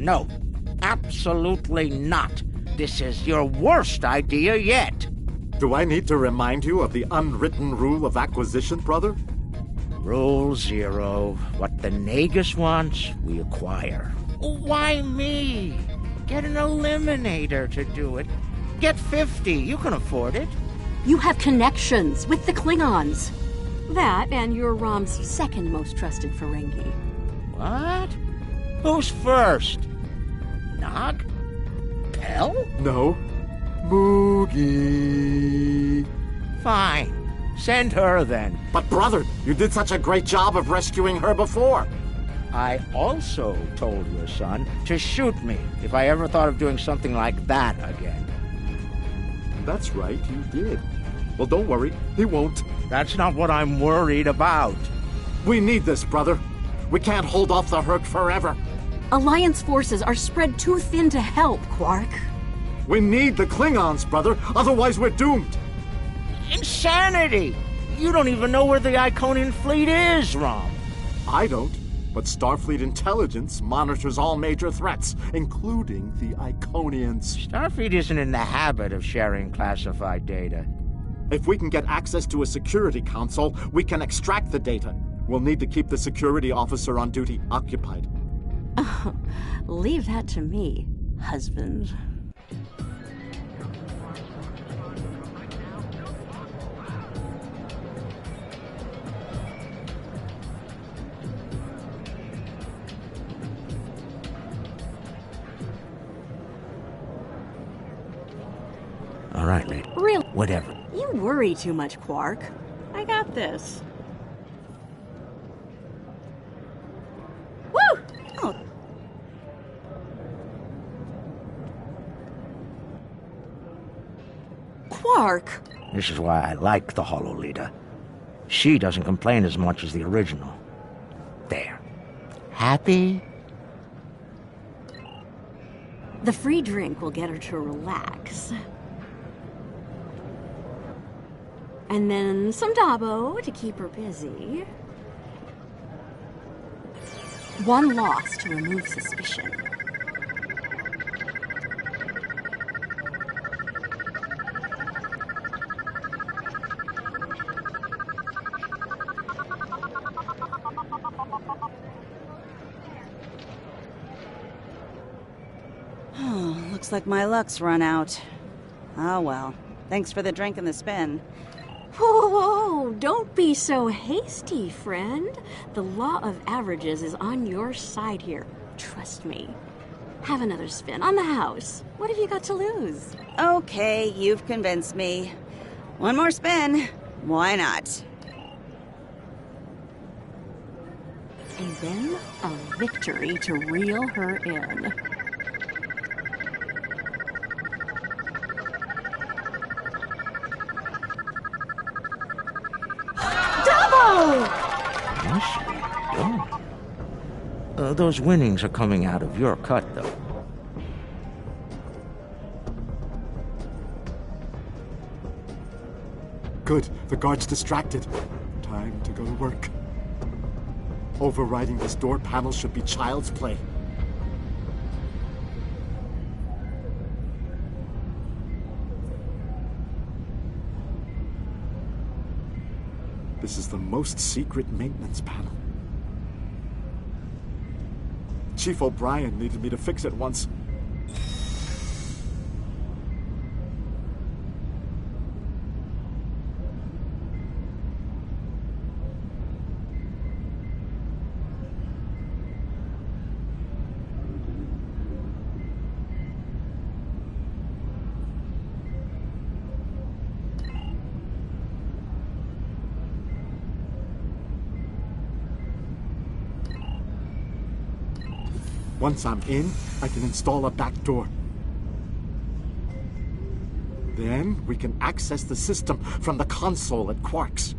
No, absolutely not. This is your worst idea yet. Do I need to remind you of the unwritten rule of acquisition, brother? Rule 0. What the Nagus wants, we acquire. Why me? Get an eliminator to do it. Get 50. You can afford it. You have connections with the Klingons. That and you're Rom's second most trusted Ferengi. What? Who's first? Nog? Pel? No. Moogie. Fine. Send her then. But brother, you did such a great job of rescuing her before. I also told your son to shoot me if I ever thought of doing something like that again. That's right, you did. Well, don't worry, he won't. That's not what I'm worried about. We need this, brother. We can't hold off the Hurk forever. Alliance forces are spread too thin to help, Quark. We need the Klingons, brother, otherwise we're doomed. Insanity! You don't even know where the Iconian fleet is, Rom. I don't, but Starfleet intelligence monitors all major threats, including the Iconians. Starfleet isn't in the habit of sharing classified data. If we can get access to a security console, we can extract the data. We'll need to keep the security officer on duty occupied. Oh, leave that to me, husband. All right, lady. Really? Whatever. You worry too much, Quark. I got this. Woo! Oh. Quark! This is why I like the Hololita. She doesn't complain as much as the original. There. Happy? The free drink will get her to relax. And then some Dabo to keep her busy. One loss to remove suspicion. Looks like my luck's run out. Oh well. Thanks for the drink and the spin. Whoa, whoa, don't be so hasty, friend. The law of averages is on your side here. Trust me. Have another spin on the house. What have you got to lose? Okay, you've convinced me. One more spin. Why not? And then a victory to reel her in. Nicely done. Those winnings are coming out of your cut, though. Good, the guard's distracted. Time to go to work. Overriding this door panel should be child's play. This is the most secret maintenance panel. Chief O'Brien needed me to fix it once. Once I'm in, I can install a back door. Then we can access the system from the console at Quark's.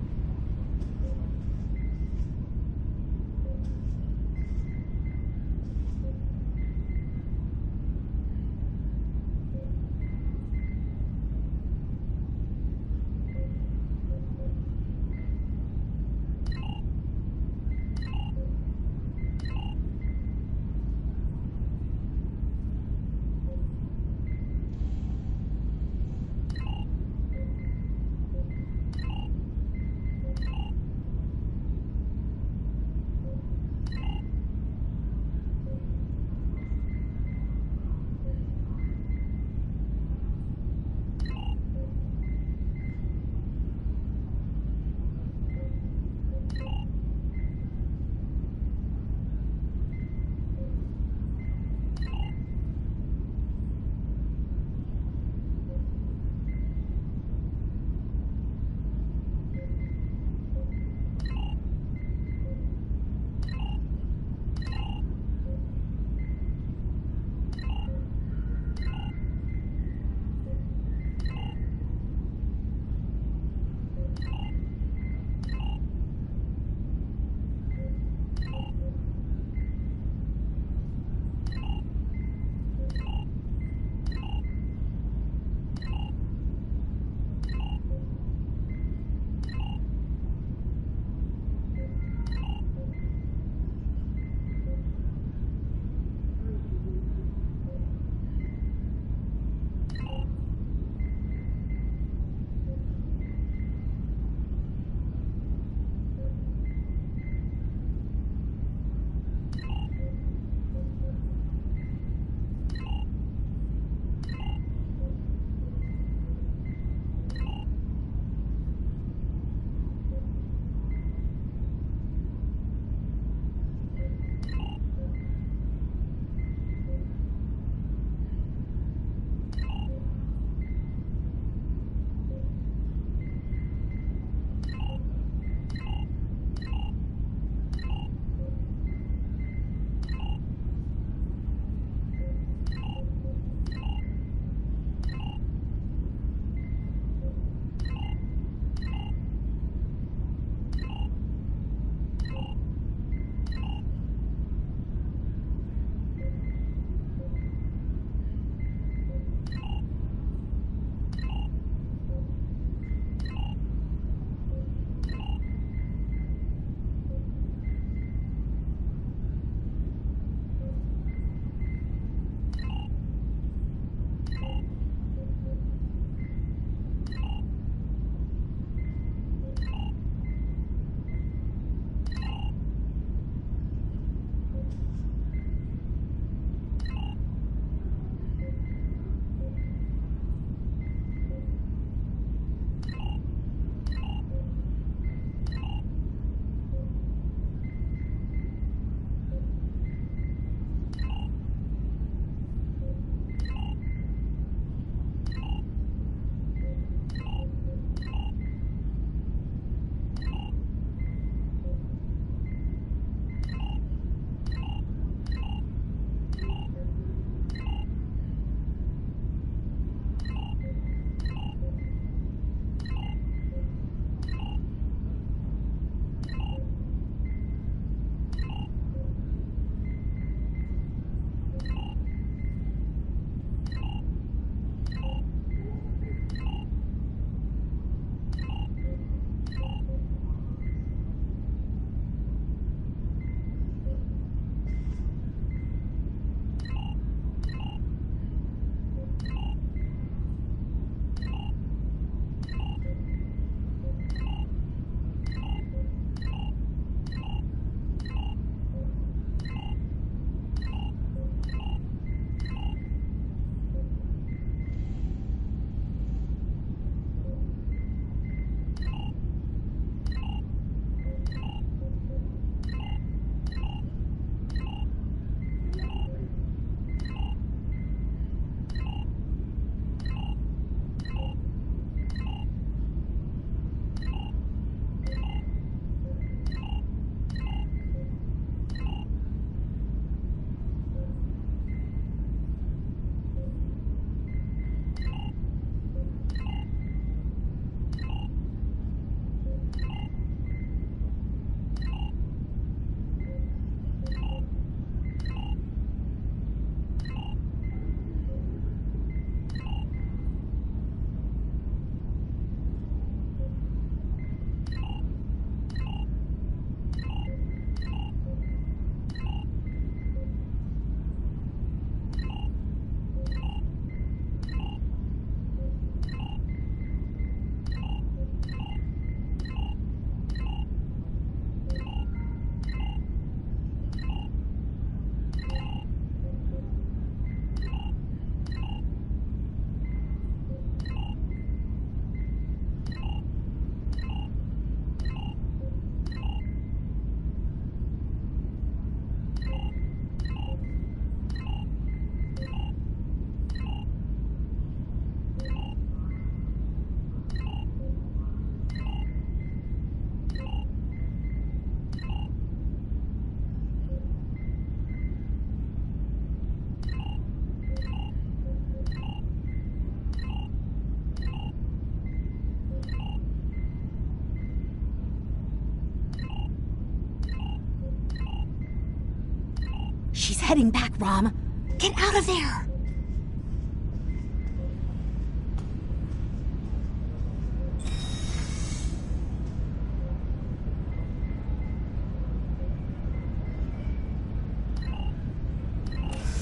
She's heading back, Rom. Get out of there!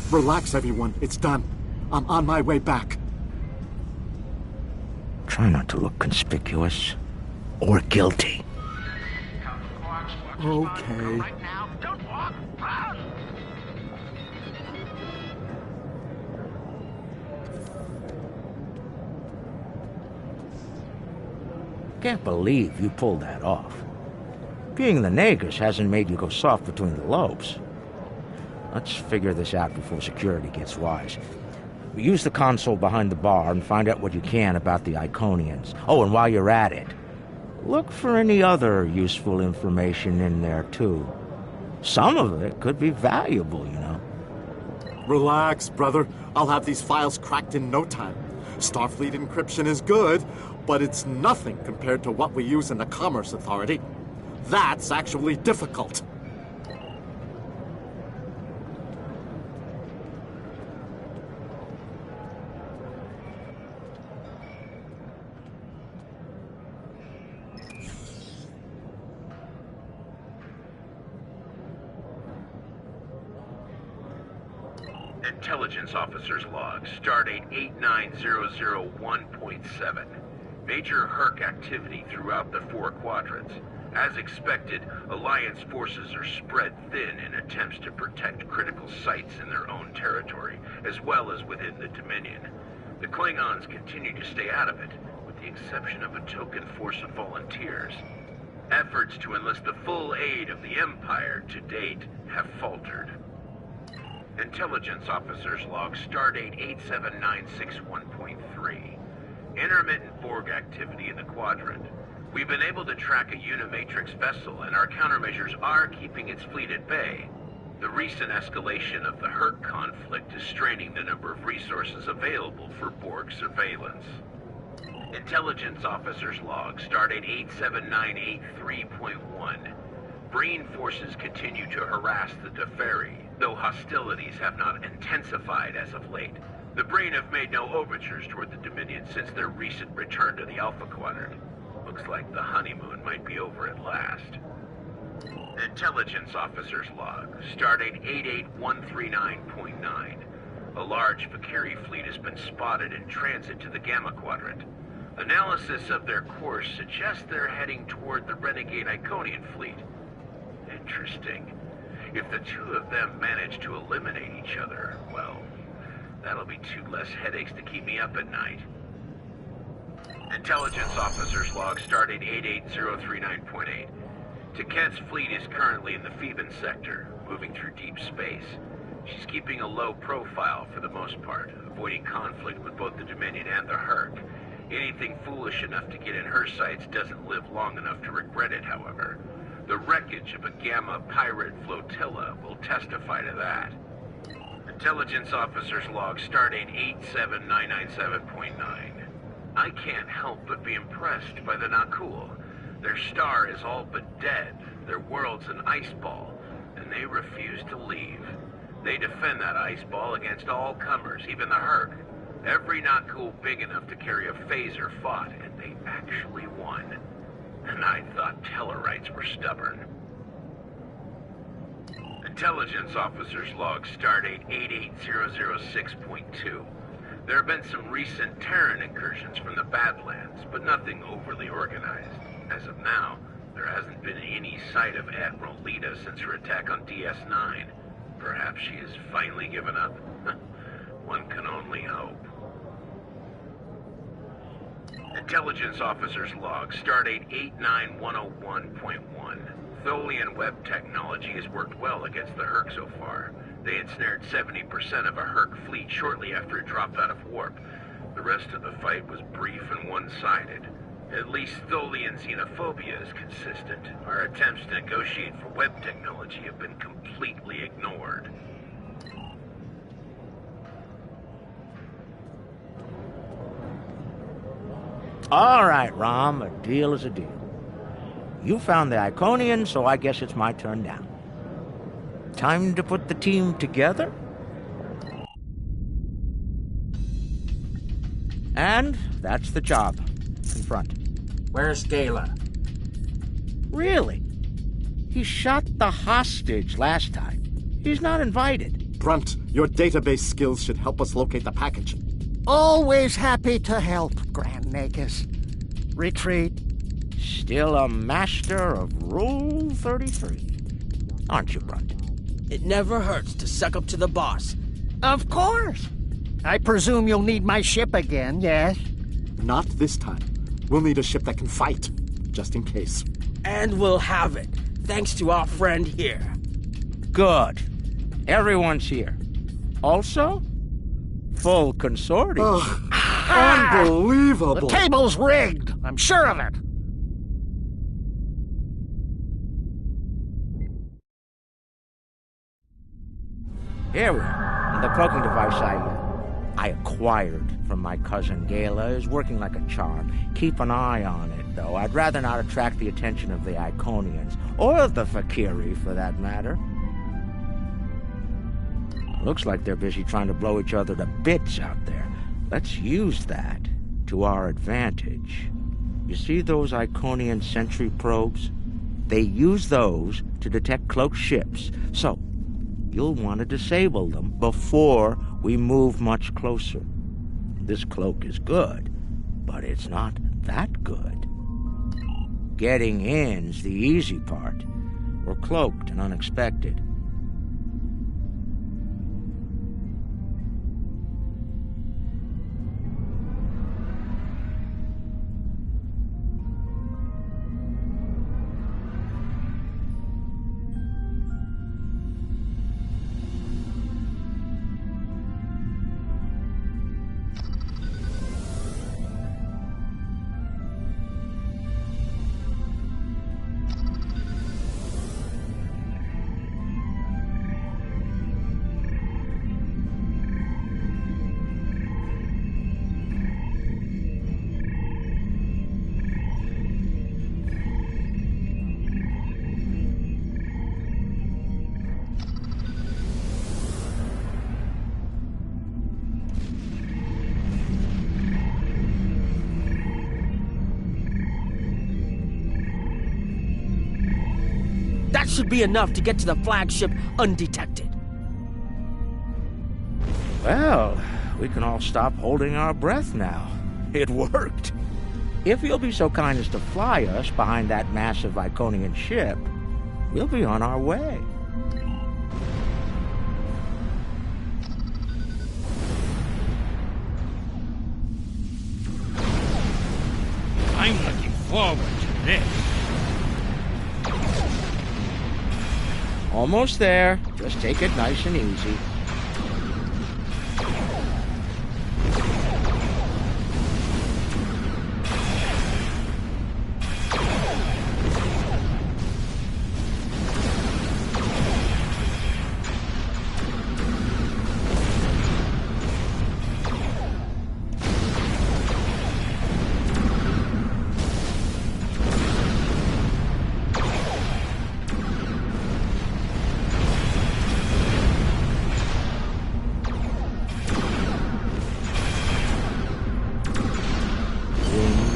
Relax, everyone. It's done. I'm on my way back. Try not to look conspicuous or guilty. Okay. Can't believe you pulled that off. Being the Nagus hasn't made you go soft between the lobes. Let's figure this out before security gets wise. Use the console behind the bar and find out what you can about the Iconians. Oh, and while you're at it, look for any other useful information in there, too. Some of it could be valuable, you know. Relax, brother. I'll have these files cracked in no time. Starfleet encryption is good, but it's nothing compared to what we use in the Commerce Authority. That's actually difficult. Intelligence Officer's Log, Stardate 89001.7. Major Herc activity throughout the 4 quadrants. As expected, Alliance forces are spread thin in attempts to protect critical sites in their own territory, as well as within the Dominion. The Klingons continue to stay out of it, with the exception of a token force of volunteers. Efforts to enlist the full aid of the Empire to date have faltered. Intelligence Officer's Log, Stardate 87961.3. Intermittent Borg activity in the quadrant. We've been able to track a Unimatrix vessel, and our countermeasures are keeping its fleet at bay. The recent escalation of the Herc conflict is straining the number of resources available for Borg surveillance. Intelligence Officer's Log, Stardate 87983.1. Breen forces continue to harass the Deferi, though hostilities have not intensified as of late. The Breen have made no overtures toward the Dominion since their recent return to the Alpha Quadrant. Looks like the honeymoon might be over at last. Intelligence Officer's Log, Stardate 88139.9. A large Vakiri fleet has been spotted in transit to the Gamma Quadrant. Analysis of their course suggests they're heading toward the renegade Iconian fleet. Interesting. If the two of them manage to eliminate each other, well, that'll be 2 less headaches to keep me up at night. Intelligence Officer's Log, Stardate 88039.8. Taket's fleet is currently in the Phoeban sector, moving through deep space. She's keeping a low profile for the most part, avoiding conflict with both the Dominion and the Herc. Anything foolish enough to get in her sights doesn't live long enough to regret it, however. The wreckage of a Gamma pirate flotilla will testify to that. Intelligence Officer's Log, Stardate 87997.9. I can't help but be impressed by the Nakul. Their star is all but dead, their world's an ice ball, and they refuse to leave. They defend that ice ball against all comers, even the Herc. Every Nakul big enough to carry a phaser fought, and they actually won. And I thought Tellarites were stubborn. Intelligence Officer's Log, Stardate 88006.2. There have been some recent Terran incursions from the Badlands, but nothing overly organized. As of now, there hasn't been any sight of Admiral Lita since her attack on DS9. Perhaps she has finally given up? One can only hope. Intelligence Officer's Log, Stardate 89101.1. Tholian web technology has worked well against the Herc so far. They ensnared 70% of a Herc fleet shortly after it dropped out of warp. The rest of the fight was brief and one-sided. At least Tholian xenophobia is consistent. Our attempts to negotiate for web technology have been completely ignored. All right, Rom, a deal is a deal. You found the Iconian, so I guess it's my turn now. Time to put the team together? And that's the job. Confront. Where's Gala? Really? He shot the hostage last time. He's not invited. Brunt, your database skills should help us locate the package. Always happy to help, Grand Nagus. Retreat. Still a master of Rule 33. Aren't you, Brunt? It never hurts to suck up to the boss. Of course. I presume you'll need my ship again, yes? Not this time. We'll need a ship that can fight, just in case. And we'll have it, thanks to our friend here. Good. Everyone's here. Also, full consortium. Unbelievable! The table's rigged. I'm sure of it. Here we are. The cloaking device I acquired from my cousin Gala is working like a charm. Keep an eye on it, though. I'd rather not attract the attention of the Iconians, or the Fakiri, for that matter. Looks like they're busy trying to blow each other to bits out there. Let's use that to our advantage. You see those Iconian sentry probes? They use those to detect cloaked ships, so you'll want to disable them before we move much closer. This cloak is good, but it's not that good. Getting in's the easy part. We're cloaked and unexpected. That should be enough to get to the flagship undetected. Well, we can all stop holding our breath now. It worked. If you'll be so kind as to fly us behind that massive Iconian ship, we'll be on our way. I'm looking forward to this. Almost there. Just take it nice and easy.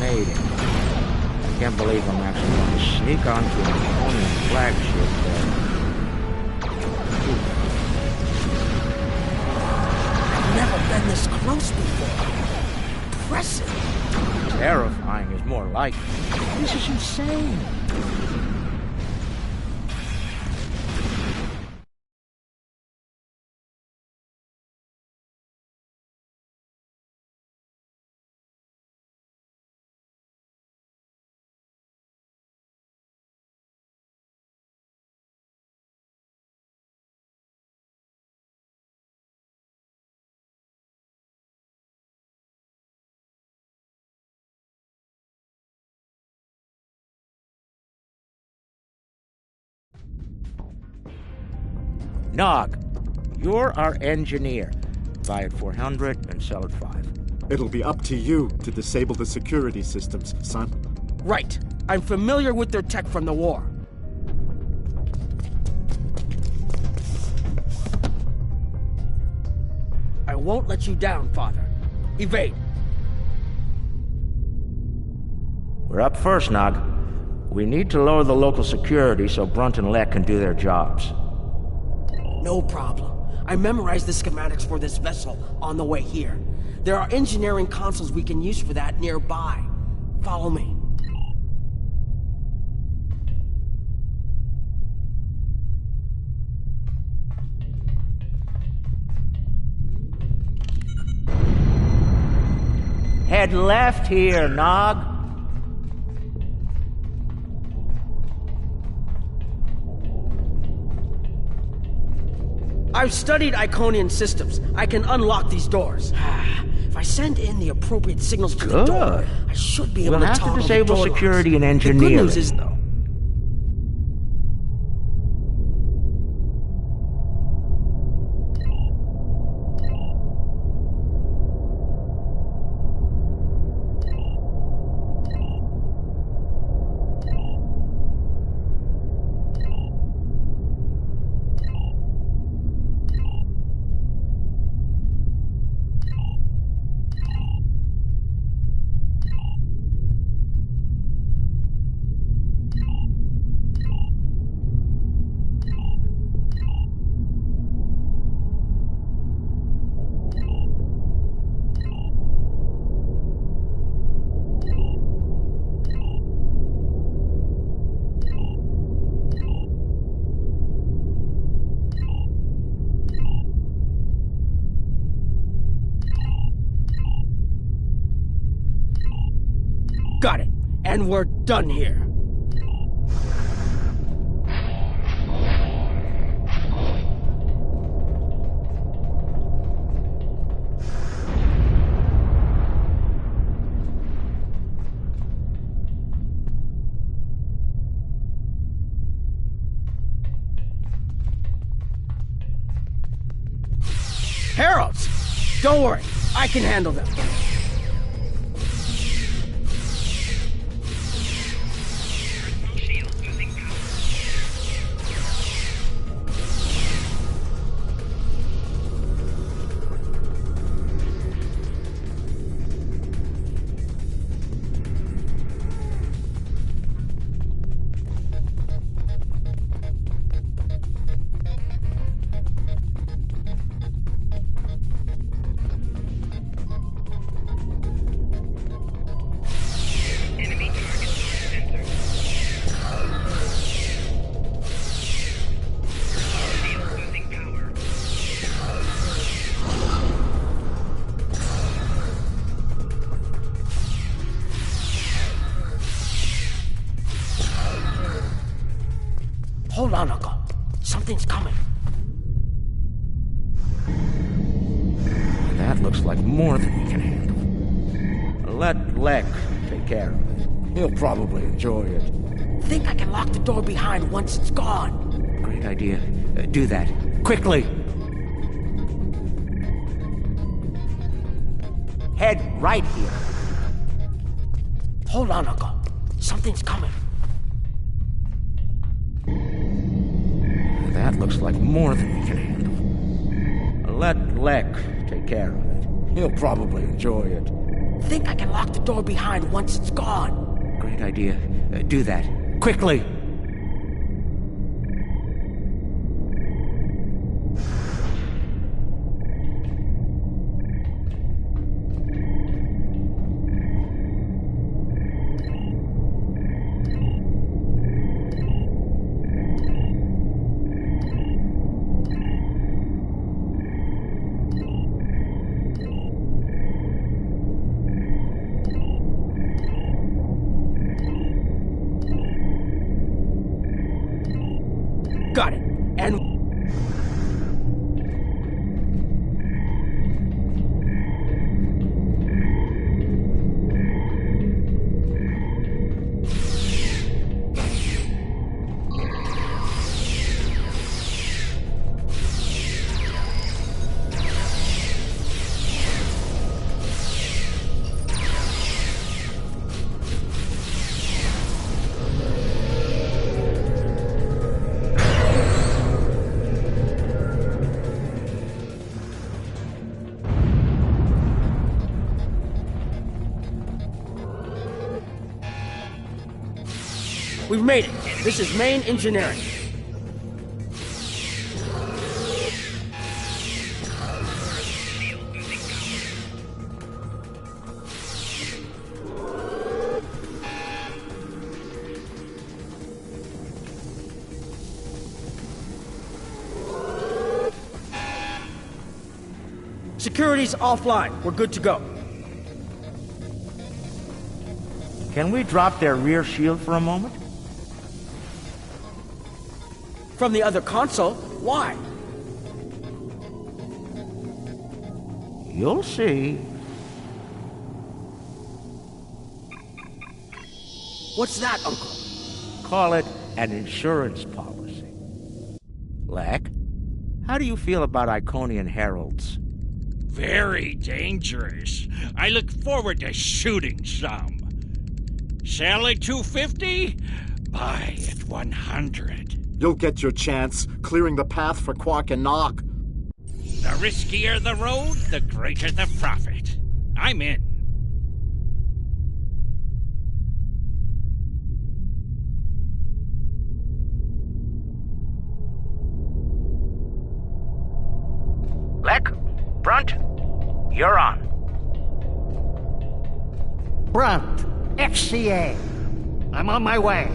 I can't believe I'm actually going to sneak onto an Iconian flagship there. I've never been this close before. Impressive. Terrifying is more like it. This is insane. Nog, you're our engineer. Buy at 400 and sell at 5. It'll be up to you to disable the security systems, son. Right. I'm familiar with their tech from the war. won't let you down, Father. Evade. We're up first, Nog. We need to lower the local security so Brunt and Lek can do their jobs. No problem. I memorized the schematics for this vessel on the way here. There are engineering consoles we can use for that nearby. Follow me. Head left here, Nog. I've studied Iconian systems. I can unlock these doors. If I send in the appropriate signals to the door, I should be able We'll to have to toggle the disable door security locks. and The engineering. good news is, though, got it. And we're done here. Heralds! Don't worry, I can handle them. Hold on, Uncle. Something's coming. That looks like more than we can handle. Let Lek take care of it. He'll probably enjoy it. Think I can lock the door behind once it's gone. Great idea. Do that. Quickly! Head right here. Hold on, Uncle. Something's coming. That looks like more than we can handle. Let Lek take care of it. He'll probably enjoy it. Think I can lock the door behind once it's gone. Great idea. Do that. Quickly! Got it. And... We've made it. This is main engineering. Security's offline. We're good to go. Can we drop their rear shield for a moment? From the other console? Why? You'll see. What's that, Uncle? Call it an insurance policy. Lek, how do you feel about Iconian heralds? Very dangerous. I look forward to shooting some. Sell at 250? Buy at 100. You'll get your chance, clearing the path for Quark and Nog. The riskier the road, the greater the profit. I'm in. Lek, Brunt, you're on. Brunt, FCA. I'm on my way.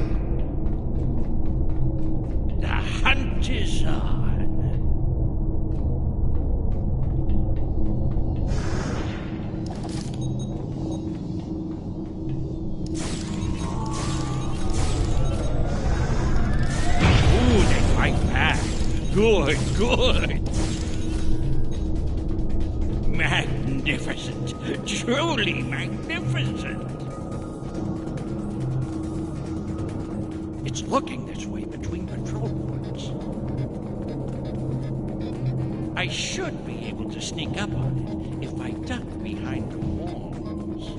The hunt is on. Ooh, they fight back. Good, good. Magnificent. Truly magnificent. It's looking this way between patrol points. I should be able to sneak up on it if I duck behind the walls.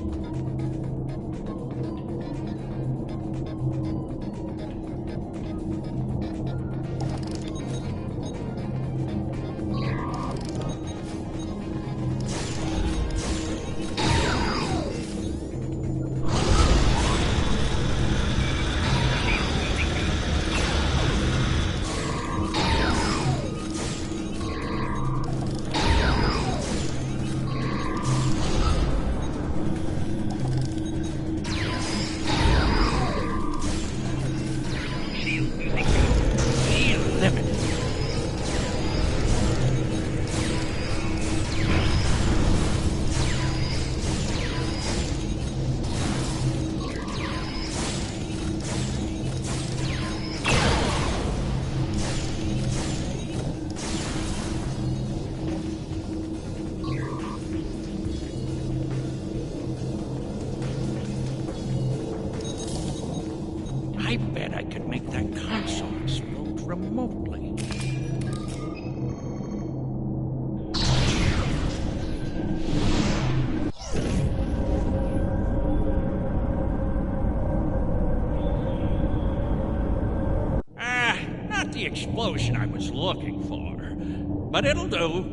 I bet I could make that console explode remotely. Not the explosion I was looking for, but it'll do.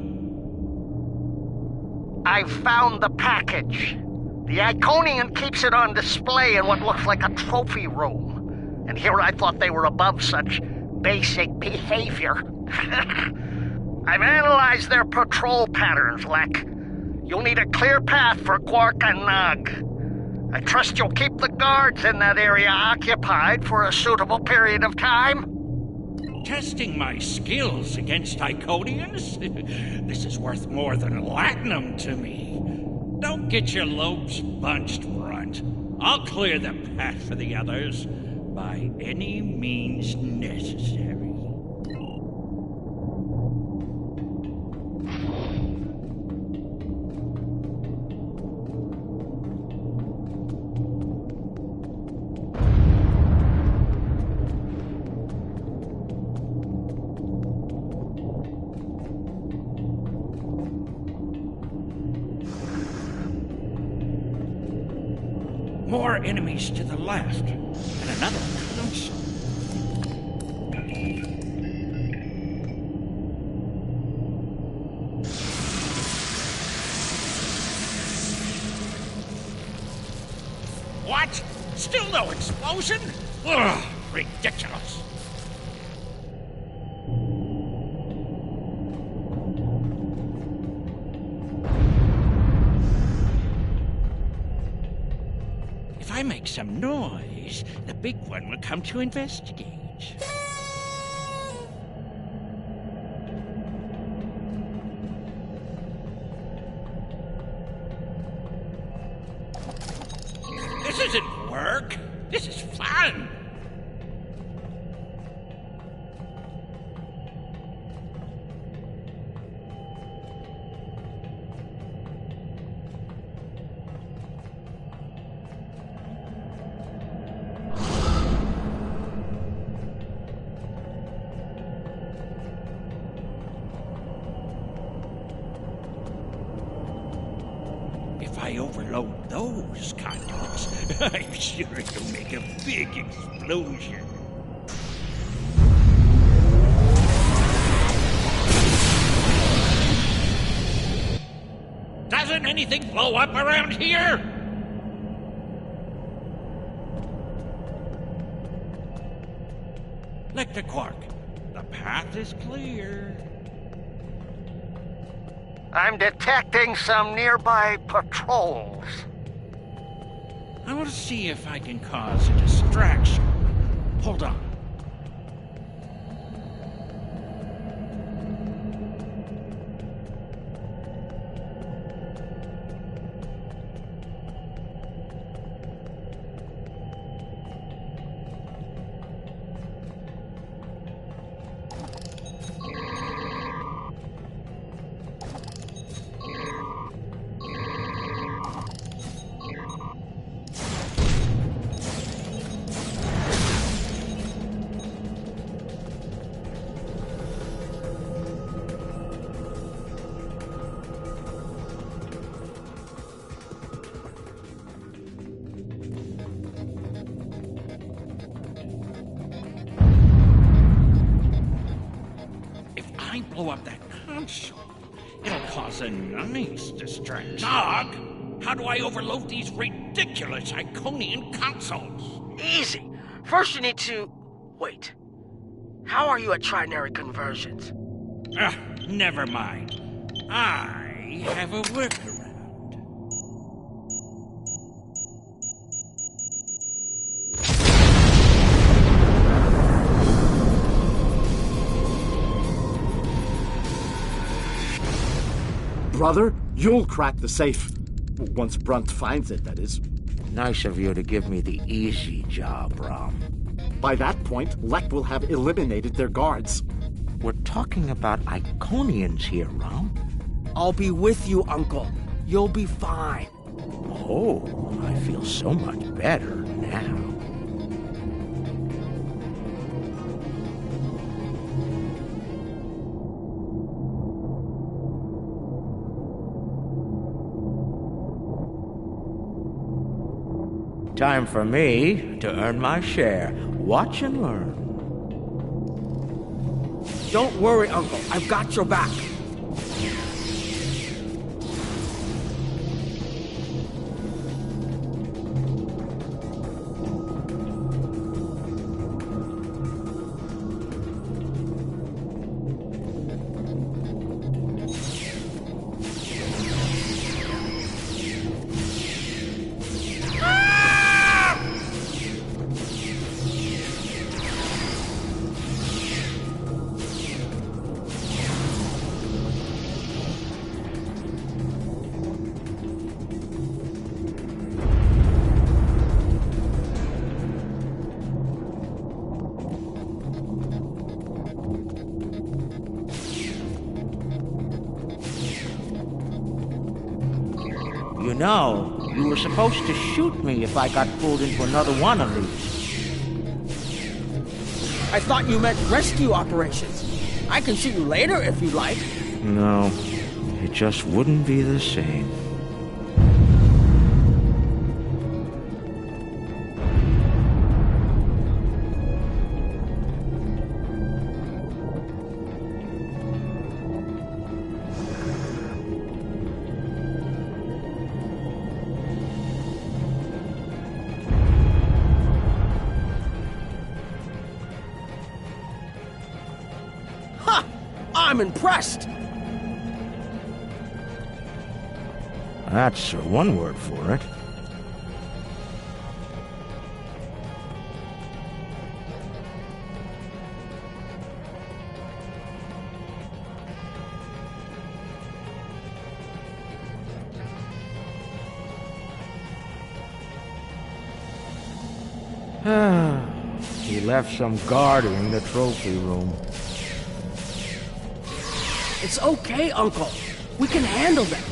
I found the package. The Iconian keeps it on display in what looks like a trophy room. And here I thought they were above such basic behavior. I've analyzed their patrol patterns, Lek. You'll need a clear path for Quark and Nog. I trust you'll keep the guards in that area occupied for a suitable period of time. Testing my skills against Iconians? This is worth more than latinum to me. Don't get your lobes bunched, Brunt. I'll clear the path for the others by any means necessary. More enemies to the left, and another console. What? Still no explosion? Ugh, ridiculous. If I make some noise, the big one will come to investigate. This isn't work. This is fun. If I overload those conduits, I'm sure it'll make a big explosion. Doesn't anything blow up around here? Lecter Quark, the path is clear. I'm detecting some nearby patrols. I want to see if I can cause a distraction. Hold on. I blow up that console, it'll cause a nice distraction. Dog, how do I overload these ridiculous Iconian consoles? Easy. First you need to... Wait. How are you at trinary conversions? Never mind. I have a workaround. Brother, you'll crack the safe. Once Brunt finds it, that is. Nice of you to give me the easy job, Rom. By that point, Lek will have eliminated their guards. We're talking about Iconians here, Rom. I'll be with you, Uncle. You'll be fine. Oh, I feel so much better now. Time for me to earn my share. Watch and learn. Don't worry, Uncle. I've got your back. You know, you were supposed to shoot me if I got pulled into another one of these. I thought you meant rescue operations. I can shoot you later if you'd like. No, it just wouldn't be the same. I'm impressed! That's one word for it. He left some guarding the trophy room. It's okay, Uncle. We can handle them.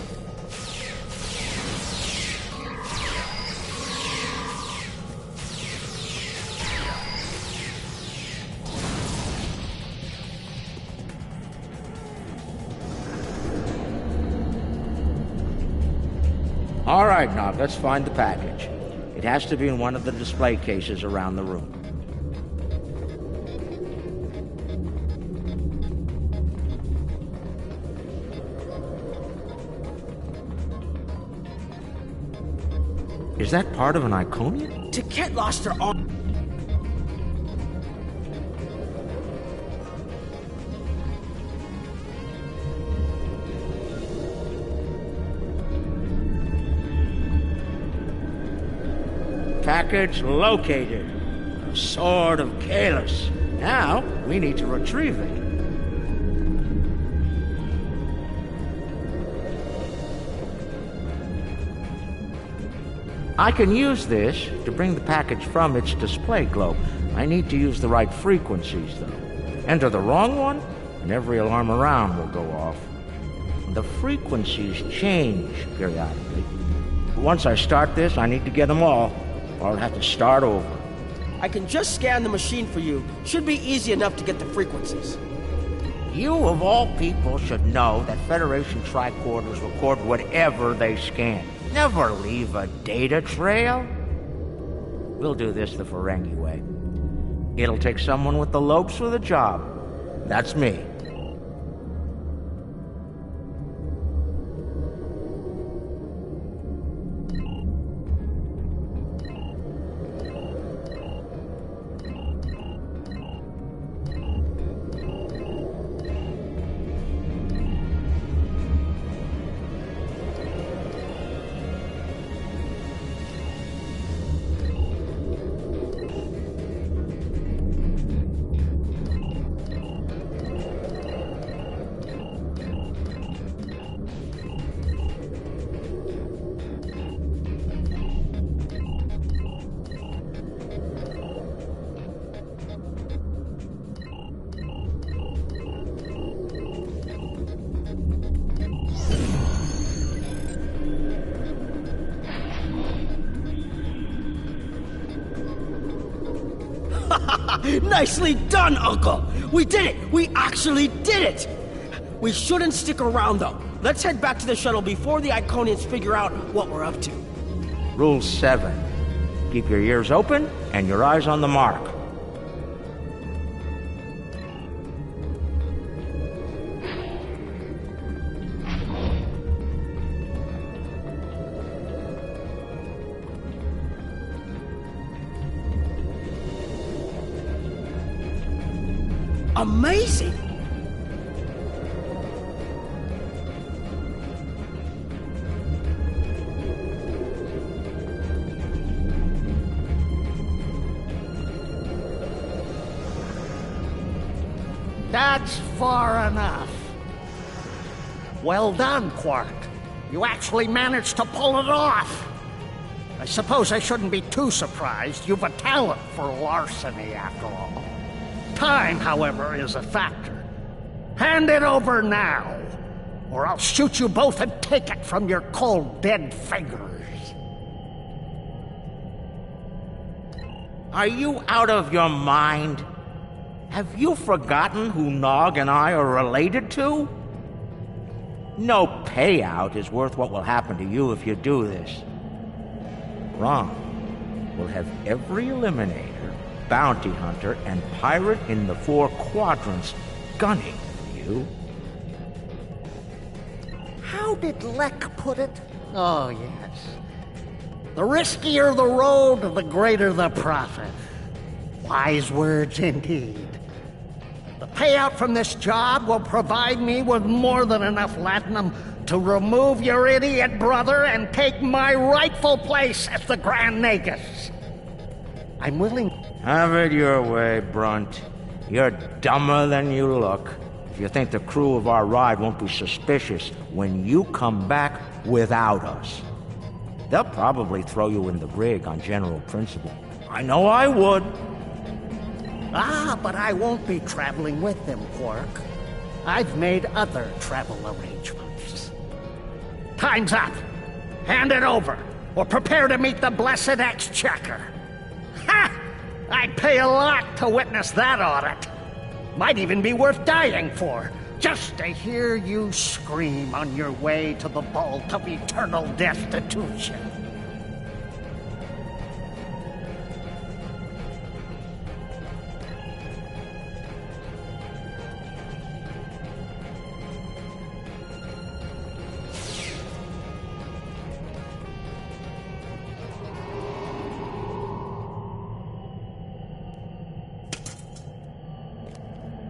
All right, Nog, let's find the package. It has to be in one of the display cases around the room. Is that part of an Iconian? Taket lost her arm. Package located. The Sword of Kahless. Now, we need to retrieve it. I can use this to bring the package from its display globe. I need to use the right frequencies, though. Enter the wrong one, and every alarm around will go off. The frequencies change periodically. Once I start this, I need to get them all, or I'll have to start over. I can just scan the machine for you. Should be easy enough to get the frequencies. You, of all people, should know that Federation tricorders record whatever they scan. Never leave a data trail. We'll do this the Ferengi way. It'll take someone with the lopes for the job. That's me. Nicely done, Uncle! We did it! We actually did it! We shouldn't stick around, though. Let's head back to the shuttle before the Iconians figure out what we're up to. Rule 7. Keep your ears open and your eyes on the mark. Amazing! That's far enough. Well done, Quark. You actually managed to pull it off. I suppose I shouldn't be too surprised. You've a talent for larceny, after all. Time, however, is a factor. Hand it over now, or I'll shoot you both and take it from your cold, dead fingers. Are you out of your mind? Have you forgotten who Nog and I are related to? No payout is worth what will happen to you if you do this. Rom will have every Eliminator, bounty hunter, and pirate in the 4 quadrants gunning for you. How did Lek put it? Oh, yes. The riskier the road, the greater the profit. Wise words indeed. The payout from this job will provide me with more than enough latinum to remove your idiot brother and take my rightful place as the Grand Nagus. I'm willing... Have it your way, Brunt. You're dumber than you look. If you think the crew of our ride won't be suspicious when you come back without us. They'll probably throw you in the brig on general principle. I know I would. Ah, but I won't be traveling with them, Quark. I've made other travel arrangements. Time's up. Hand it over, or prepare to meet the blessed exchequer. Ha! I'd pay a lot to witness that audit. Might even be worth dying for, just to hear you scream on your way to the vault of eternal destitution.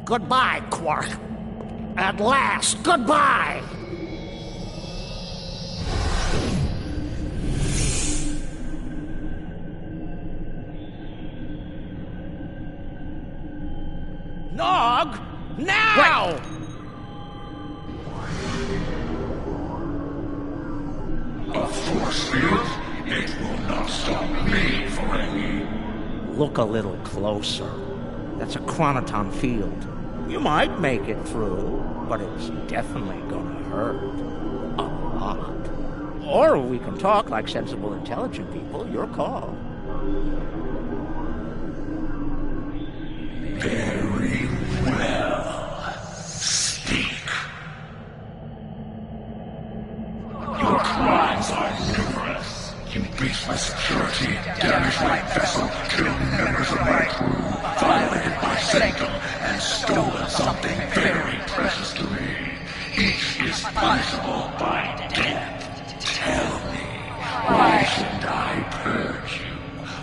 Goodbye, Quark. At last, goodbye! Nog! Now! Wait. A force field? It will not stop me, Ferengi. Look a little closer. That's a chronoton field. You might make it through, but it's definitely gonna hurt. A lot. Or we can talk like sensible, intelligent people. Your call. Very well. Speak. Your crimes are numerous. You breached my security, damaged my vessel, killed members of my crew, violated my signal, and stolen something very precious to me. Each is punishable by death. Tell me, why shouldn't I purge you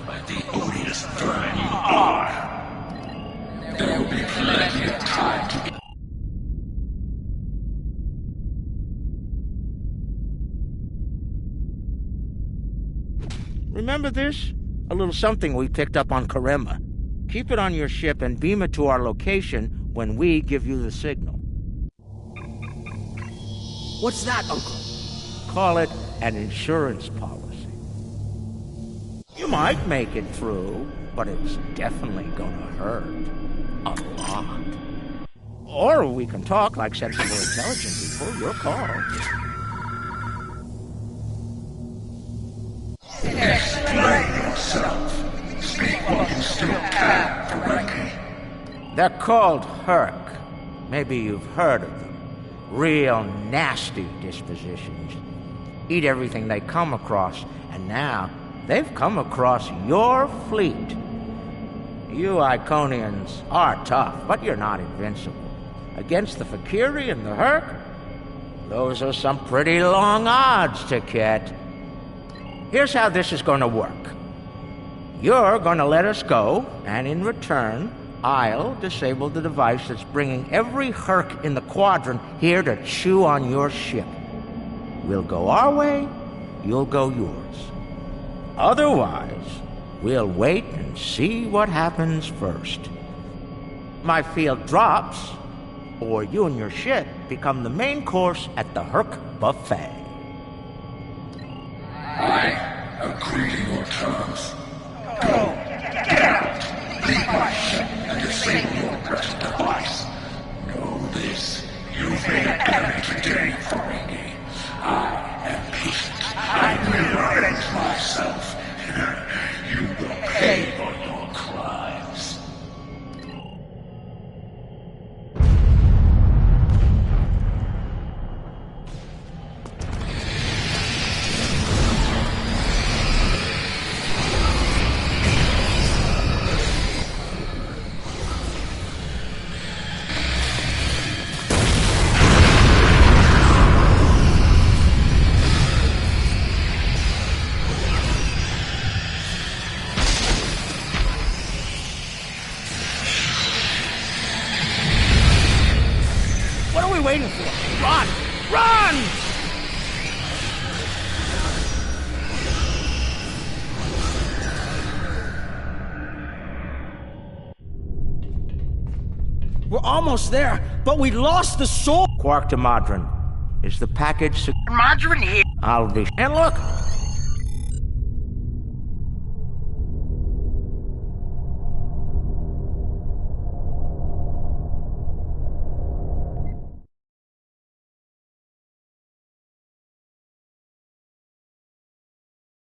like the odious vermin you are? There will be plenty of time to get... Remember this? A little something we picked up on Karema. Keep it on your ship and beam it to our location when we give you the signal. What's that, Uncle? Call it an insurance policy. You might make it through, but it's definitely gonna hurt. A lot. Or we can talk like sensible, intelligent people. Your call. Explain yourself. Speak what you still can, Ferengi. They're called Herc. Maybe you've heard of them. Real nasty dispositions. Eat everything they come across, and now they've come across your fleet. You Iconians are tough, but you're not invincible. Against the Fakiri and the Herc, those are some pretty long odds to get. Here's how this is going to work. You're going to let us go, and in return, I'll disable the device that's bringing every Herc in the quadrant here to chew on your ship. We'll go our way, you'll go yours. Otherwise, we'll wait and see what happens first. My field drops, or you and your ship become the main course at the Herc buffet. I agree to your terms. Go, get out, leave my ship, and disable your wretched device. Know this, you've made an enemy today, Ferengi. I am patient. I will avenge myself. You will pay for your crimes. waiting for? Run! Run! We're almost there, but we lost the soul. Quark to Modron. Is the package Modron here. I'll be... And look!